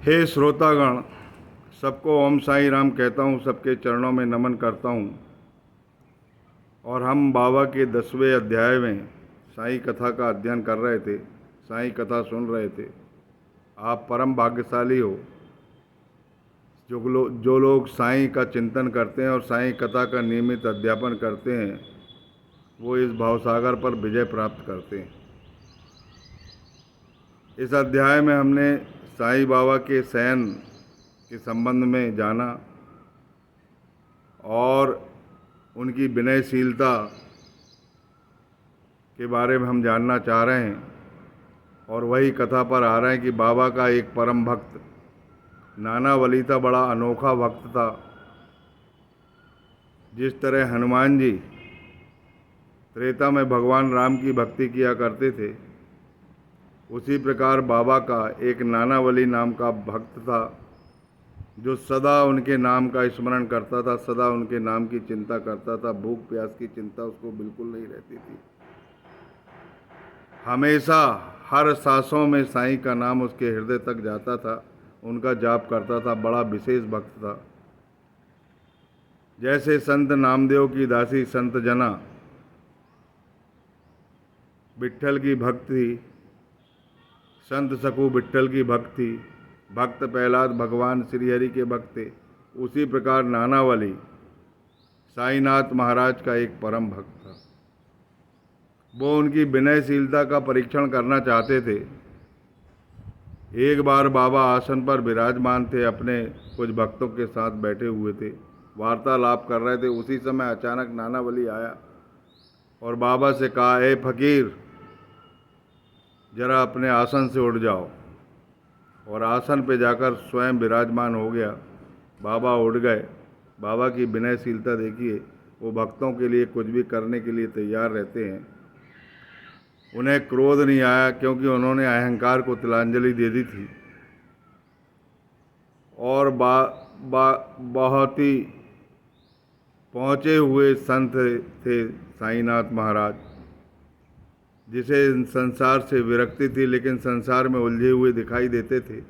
हे श्रोतागण, सबको ओम साई राम कहता हूँ, सबके चरणों में नमन करता हूँ। और हम बाबा के 10वें अध्याय में साईं कथा का अध्ययन कर रहे थे, साईं कथा सुन रहे थे। आप परम भाग्यशाली हो जो लोग साईं का चिंतन करते हैं और साईं कथा का नियमित अध्यापन करते हैं, वो इस भावसागर पर विजय प्राप्त करते हैं। इस अध्याय में हमने साईं बाबा के शयन के संबंध में जाना और उनकी विनयशीलता के बारे में हम जानना चाह रहे हैं। और वही कथा पर आ रहे हैं कि बाबा का एक परम भक्त नानावली था, बड़ा अनोखा भक्त था। जिस तरह हनुमान जी त्रेता में भगवान राम की भक्ति किया करते थे, उसी प्रकार बाबा का एक नानावली नाम का भक्त था, जो सदा उनके नाम का स्मरण करता था, सदा उनके नाम की चिंता करता था। भूख प्यास की चिंता उसको बिल्कुल नहीं रहती थी। हमेशा हर सांसों में साईं का नाम उसके हृदय तक जाता था, उनका जाप करता था। बड़ा विशेष भक्त था। जैसे संत नामदेव की दासी संत जना विट्ठल की भक्त थी, संत सकू विट्ठल की भक्त थी, भक्त प्रहलाद भगवान श्रीहरि के भक्त थे, उसी प्रकार नानावली साईनाथ महाराज का एक परम भक्त था। वो उनकी विनयशीलता का परीक्षण करना चाहते थे। एक बार बाबा आसन पर विराजमान थे, अपने कुछ भक्तों के साथ बैठे हुए थे, वार्तालाप कर रहे थे। उसी समय अचानक नानावली आया और बाबा से कहा, ए फकीर, जरा अपने आसन से उठ जाओ। और आसन पे जाकर स्वयं विराजमान हो गया। बाबा उठ गए। बाबा की विनयशीलता देखिए, वो भक्तों के लिए कुछ भी करने के लिए तैयार रहते हैं। उन्हें क्रोध नहीं आया, क्योंकि उन्होंने अहंकार को तिलांजलि दे दी थी। और बहुत ही पहुँचे हुए संत थे साईनाथ महाराज, जिसे संसार से विरक्ति थी, लेकिन संसार में उलझे हुए दिखाई देते थे।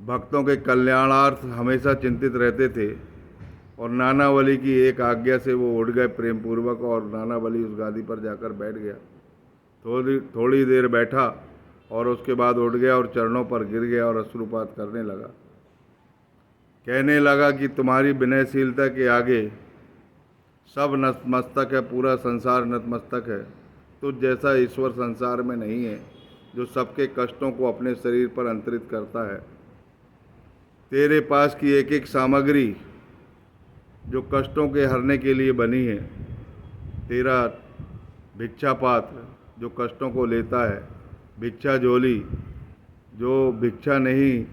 भक्तों के कल्याणार्थ हमेशा चिंतित रहते थे। और नानावली की एक आज्ञा से वो उठ गए प्रेम पूर्वक, और नानावली उस गादी पर जाकर बैठ गया। थोड़ी देर बैठा और उसके बाद उठ गया और चरणों पर गिर गया और अश्रुपात करने लगा। कहने लगा कि तुम्हारी विनयशीलता के आगे सब नतमस्तक है, पूरा संसार नतमस्तक है। तुझ जैसा ईश्वर संसार में नहीं है, जो सबके कष्टों को अपने शरीर पर अंतरित करता है। तेरे पास की एक एक सामग्री जो कष्टों के हरने के लिए बनी है, तेरा भिक्षा पात्र जो कष्टों को लेता है, भिक्षा झोली जो भिक्षा नहीं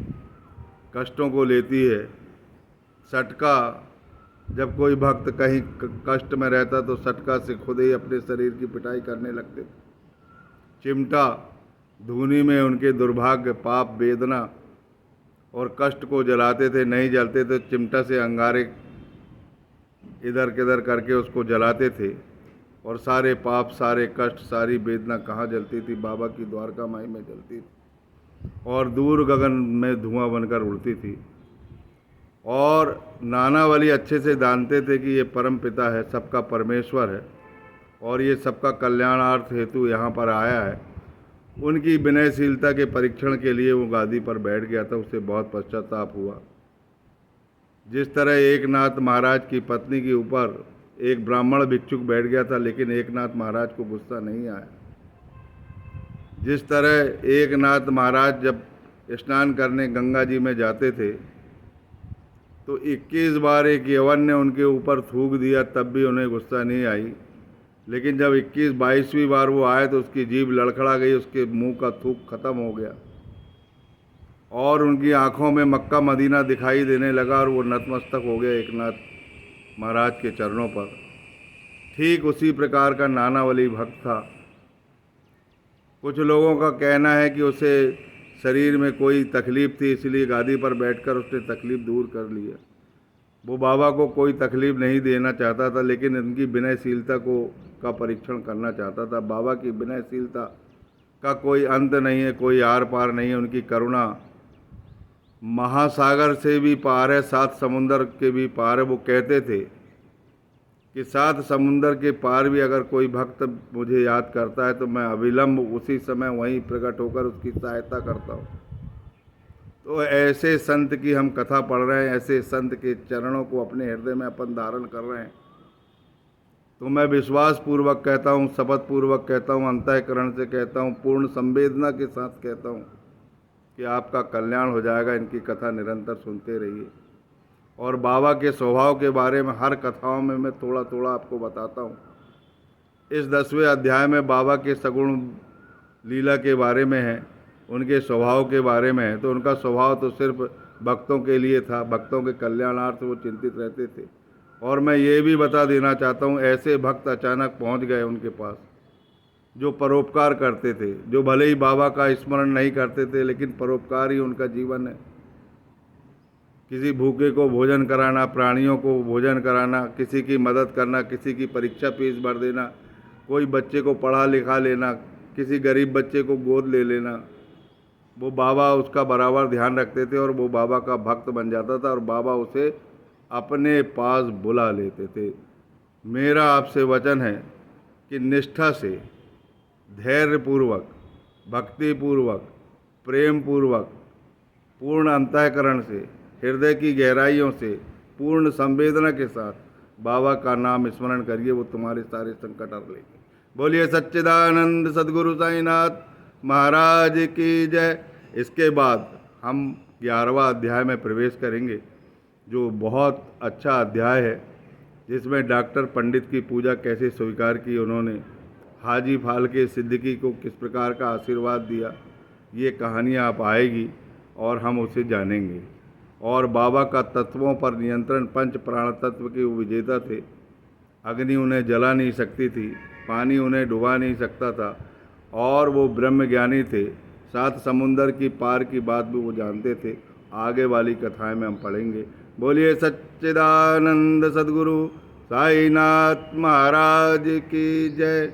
कष्टों को लेती है, सटका जब कोई भक्त कहीं कष्ट में रहता तो सटका से खुद ही अपने शरीर की पिटाई करने लगते। चिमटा धूनी में उनके दुर्भाग्य, पाप, वेदना और कष्ट को जलाते थे। नहीं जलते तो चिमटा से अंगारे इधर किधर करके उसको जलाते थे। और सारे पाप, सारे कष्ट, सारी वेदना कहाँ जलती थी? बाबा की द्वारका माई में जलती थी और दूर गगन में धुआं बनकर उड़ती थी। और नानावली अच्छे से जानते थे कि ये परम पिता है, सबका परमेश्वर है, और ये सबका कल्याणार्थ हेतु यहाँ पर आया है। उनकी विनयशीलता के परीक्षण के लिए वो गादी पर बैठ गया था। उसे बहुत पश्चाताप हुआ। जिस तरह एकनाथ महाराज की पत्नी के ऊपर एक ब्राह्मण भिक्षुक बैठ गया था, लेकिन एकनाथ महाराज को गुस्सा नहीं आया। जिस तरह एकनाथ महाराज जब स्नान करने गंगा जी में जाते थे तो 21 बार एक यवन ने उनके ऊपर थूक दिया, तब भी उन्हें गुस्सा नहीं आई। लेकिन जब 22वीं बार वो आए तो उसकी जीभ लड़खड़ा गई, उसके मुंह का थूक खत्म हो गया और उनकी आंखों में मक्का मदीना दिखाई देने लगा और वो नतमस्तक हो गया एकनाथ महाराज के चरणों पर। ठीक उसी प्रकार का नानावली भक्त था। कुछ लोगों का कहना है कि उसे शरीर में कोई तकलीफ थी, इसलिए गादी पर बैठकर उसने तकलीफ दूर कर लिया। वो बाबा को कोई तकलीफ नहीं देना चाहता था, लेकिन उनकी विनयशीलता का परीक्षण करना चाहता था। बाबा की विनयशीलता का कोई अंत नहीं है, कोई आर पार नहीं है। उनकी करुणा महासागर से भी पार है, 7 समुंदर के भी पार है। वो कहते थे कि 7 समुंदर के पार भी अगर कोई भक्त मुझे याद करता है तो मैं अविलंब उसी समय वहीं प्रकट होकर उसकी सहायता करता हूँ। तो ऐसे संत की हम कथा पढ़ रहे हैं, ऐसे संत के चरणों को अपने हृदय में अपन धारण कर रहे हैं। तो मैं विश्वास पूर्वक कहता हूँ, शपथ पूर्वक कहता हूँ, अंतःकरण से कहता हूँ, पूर्ण संवेदना के साथ कहता हूँ कि आपका कल्याण हो जाएगा। इनकी कथा निरंतर सुनते रहिए। और बाबा के स्वभाव के बारे में हर कथाओं में मैं थोड़ा थोड़ा आपको बताता हूँ। इस 10वें अध्याय में बाबा के सगुण लीला के बारे में है, उनके स्वभाव के बारे में है। तो उनका स्वभाव तो सिर्फ भक्तों के लिए था, भक्तों के कल्याणार्थ वो चिंतित रहते थे। और मैं ये भी बता देना चाहता हूँ, ऐसे भक्त अचानक पहुँच गए उनके पास जो परोपकार करते थे, जो भले ही बाबा का स्मरण नहीं करते थे लेकिन परोपकार ही उनका जीवन है। किसी भूखे को भोजन कराना, प्राणियों को भोजन कराना, किसी की मदद करना, किसी की परीक्षा फीस भर देना, कोई बच्चे को पढ़ा लिखा लेना, किसी गरीब बच्चे को गोद ले लेना, वो बाबा उसका बराबर ध्यान रखते थे और वो बाबा का भक्त बन जाता था और बाबा उसे अपने पास बुला लेते थे। मेरा आपसे वचन है कि निष्ठा से, धैर्यपूर्वक, भक्तिपूर्वक, प्रेम पूर्वक, पूर्ण अंतःकरण से, हृदय की गहराइयों से, पूर्ण संवेदना के साथ बाबा का नाम स्मरण करिए, वो तुम्हारे सारे संकट हर लेंगे। बोलिए सच्चिदानंद सद्गुरु साईनाथ महाराज की जय। इसके बाद हम 11वां अध्याय में प्रवेश करेंगे, जो बहुत अच्छा अध्याय है, जिसमें डॉक्टर पंडित की पूजा कैसे स्वीकार की उन्होंने, हाजी फाल्के सिद्दीकी को किस प्रकार का आशीर्वाद दिया, ये कहानियाँ आप आएगी और हम उसे जानेंगे। और बाबा का तत्वों पर नियंत्रण, पंच प्राण तत्व के वो विजेता थे। अग्नि उन्हें जला नहीं सकती थी, पानी उन्हें डुबा नहीं सकता था, और वो ब्रह्म ज्ञानी थे। 7 समुंदर की पार की बात भी वो जानते थे। आगे वाली कथाएं में हम पढ़ेंगे। बोलिए सच्चिदानंद सद्गुरु साईनाथ महाराज की जय।